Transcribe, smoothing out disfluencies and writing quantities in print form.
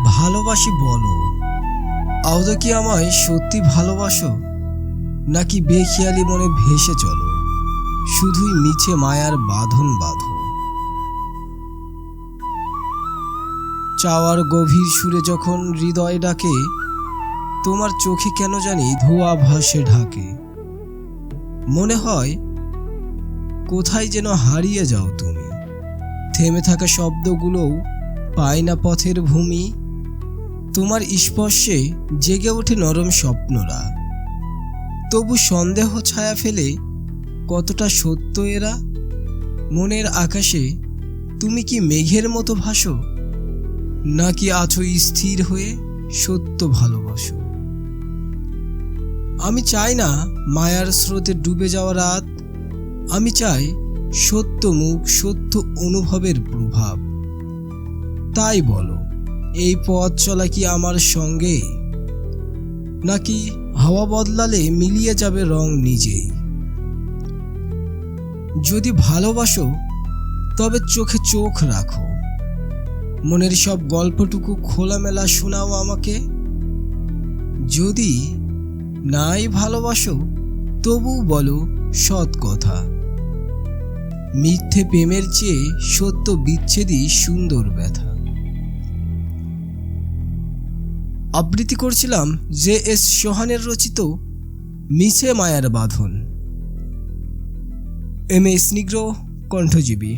ভালোবাসি বলো, আদৌ কি আমায় সত্যি ভালোবাসো, নাকি বেখেয়ালি মনে ভেসে চলো, শুধুই মিছে মায়ার বাঁধন বাঁধো। চাওয়ার গভীর সুরে যখন হৃদয় ডাকে, তোমার চোখে কেন জানি ধোঁয়া ভাসে ঢাকে। মনে হয় কোথায় যেন হারিয়ে যাও তুমি, থেমে থাকা শব্দগুলোও পায় না পথের ভূমি। তোমার স্পর্শে জেগে ওঠে নরম স্বপ্নরা, তবু সন্দেহ ছায়া ফেলে কতটা সত্য এরা। মনের আকাশে তুমি কি মেঘের মতো ভাসো, নাকি আছো স্থির হয়ে সত্য ভালোবাসো। আমি চাই না মায়ার স্রোতে ডুবে যাওয়া রাত, আমি চাই সত্য মুখ, সত্য অনুভবের প্রভাব। তাই বলো, এই পথ চলা কি আমার সঙ্গে, নাকি হাওয়া বদলালে মিলিয়ে যাবে রং নিজেই। যদি ভালোবাসো তবে চোখে চোখ রাখো, মনের সব গল্পটুকু খোলামেলা শোনাও আমাকে। যদি নাই ভালোবাসো তবু বলো সৎ কথা, মিথ্যে প্রেমের চেয়ে সত্য বিচ্ছেদই সুন্দর ব্যথা। আবৃত্তি করছিলাম JS সোহানের রচিত মিছে মায়ার বাঁধন। MS নিগ্রো কণ্ঠজীবী।